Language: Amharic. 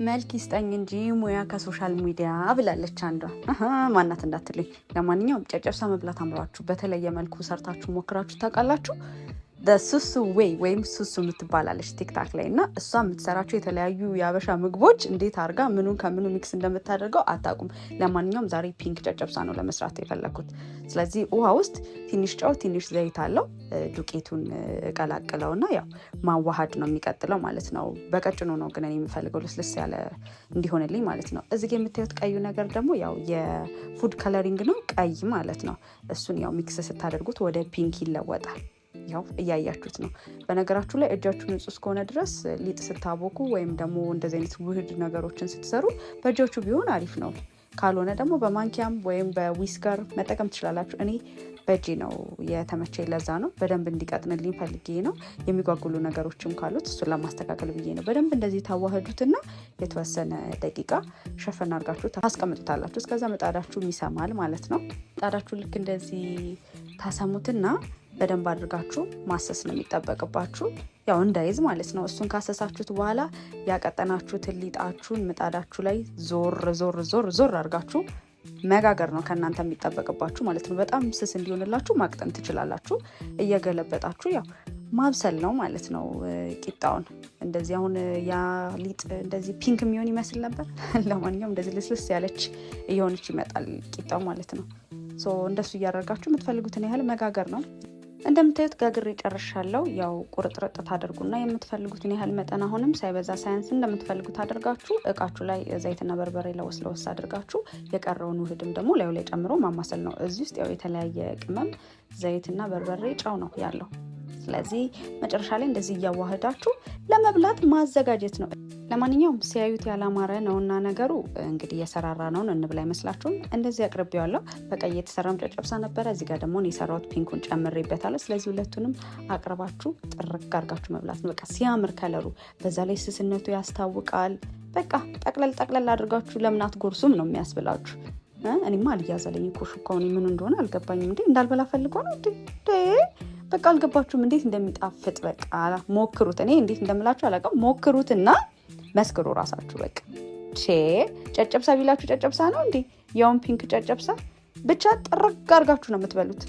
መልክ ይስጠኝ እንጂ ሙያ ከሶሻል ሚዲያ ብላለች አንዷ። ማናት እንዳትልኝ። ለማንኛውም ጨጨብሳ መብላት አምሯችሁ በተለየ መልኩ ሰርታችሁ ሞክራችሁ ታውቃላችሁ? ሱሱ ወይም ሱሱ የምትባላለች ቲክታክ ላይ እና እሷ የምትሰራቸው የተለያዩ የአበሻ ምግቦች እንዴት አድርጋ ምኑን ከምኑ ሚክስ እንደምታደርገው አታውቁም። ለማንኛውም ዛሬ ፒንክ ጨጨብሳ ነው ለመስራት የፈለኩት። ስለዚህ ውሃ ውስጥ ትንሽ ጨው፣ ትንሽ ዘይት አለው። ዱቄቱን ቀላቅለውና ያው ማዋሃድ ነው የሚቀጥለው ማለት ነው። በቀጭኑ ነው ግን እኔ የምፈልገው ልስልስ ያለ እንዲሆንልኝ ማለት ነው። እዚህ የምታዩት ቀዩ ነገር ደግሞ ያው የፉድ ከለሪንግ ነው፣ ቀይ ማለት ነው። እሱን ያው ሚክስ ስታደርጉት ወደ ፒንክ ይለወጣል። ያው እያያችሁት ነው። በነገራችሁ ላይ እጃችሁ ንጹህ እስከሆነ ድረስ ሊጥ ስታቦኩ ወይም ደግሞ እንደዚህ አይነት ውህድ ነገሮችን ስትሰሩ በእጃችሁ ቢሆን አሪፍ ነው። ካልሆነ ደግሞ በማንኪያም ወይም በዊስከር መጠቀም ትችላላችሁ። እኔ በእጄ ነው የተመቸኝ፣ ለዛ ነው በደንብ እንዲቀጥንልኝ ፈልጌ ነው። የሚጓጉሉ ነገሮችም ካሉት እሱን ለማስተካከል ብዬ ነው። በደንብ እንደዚህ ታዋህዱትና የተወሰነ ደቂቃ ሸፈን አድርጋችሁ ታስቀምጡታላችሁ። እስከዛ ምጣዳችሁ ይሰማል ማለት ነው። ምጣዳችሁ ልክ እንደዚህ ታሰሙትና በደንብ አድርጋችሁ ማሰስ ነው የሚጠበቅባችሁ፣ ያው እንዳይዝ ማለት ነው። እሱን ካሰሳችሁት በኋላ ያቀጠናችሁትን ሊጣችሁን ምጣዳችሁ ላይ ዞር አድርጋችሁ መጋገር ነው ከእናንተ የሚጠበቅባችሁ ማለት ነው። በጣም ስስ እንዲሆንላችሁ ማቅጠን ትችላላችሁ። እየገለበጣችሁ ያው ማብሰል ነው ማለት ነው ቂጣውን። እንደዚህ አሁን ያ ሊጥ እንደዚህ ፒንክ የሚሆን ይመስል ነበር። ለማንኛውም እንደዚህ ልስልስ ያለች እየሆነች ይመጣል ቂጣው ማለት ነው። እንደሱ እያደረጋችሁ የምትፈልጉትን ያህል መጋገር ነው። እንደምታዩት ጋግሬ ጨርሻለሁ። ያው ቁርጥርጥ ታደርጉና የምትፈልጉትን ያህል መጠን አሁንም ሳይበዛ ሳያንስ እንደምትፈልጉት አድርጋችሁ እቃችሁ ላይ ዘይትና በርበሬ ለወስ አድርጋችሁ የቀረውን ውህድም ደግሞ ላዩ ላይ ጨምሮ ማማሰል ነው። እዚህ ውስጥ ያው የተለያየ ቅመም፣ ዘይትና በርበሬ፣ ጨው ነው ያለው። ስለዚህ መጨረሻ ላይ እንደዚህ እያዋህዳችሁ ለመብላት ማዘጋጀት ነው። ለማንኛውም ሲያዩት ያላማረ ነውና ነገሩ እንግዲህ የሰራራ ነውን እንብላ አይመስላችሁም? እንደዚህ አቅርቤዋለሁ። በቀይ የተሰራም ጨጨብሳ ነበረ። እዚህ ጋር ደግሞ የሰራሁት ፒንኩን ጨምሬበታለሁ። ስለዚህ ሁለቱንም አቅርባችሁ ጥርግ አድርጋችሁ መብላት ነው። በቃ ሲያምር ከለሩ፣ በዛ ላይ ስስነቱ ያስታውቃል። በቃ ጠቅለል አድርጋችሁ ለምን አትጎርሱም ነው የሚያስብላችሁ። እኔማ አልያዘልኝ እኮ ሹካውን ምን እንደሆነ አልገባኝም። እንዴ እንዳልበላ ፈልጎ ነው እንዴ? በቃ አልገባችሁም እንዴት እንደሚጣፍጥ። በቃ ሞክሩት። እኔ እንዴት እንደምላችሁ አላውቅም። ሞክሩትና መስክሩ ራሳችሁ። በቃ ጨጨብሳ ቢላችሁ ጨጨብሳ ነው እንዴ? ያውን ፒንክ ጨጨብሳ ብቻ ጥርግ አድርጋችሁ ነው የምትበሉት።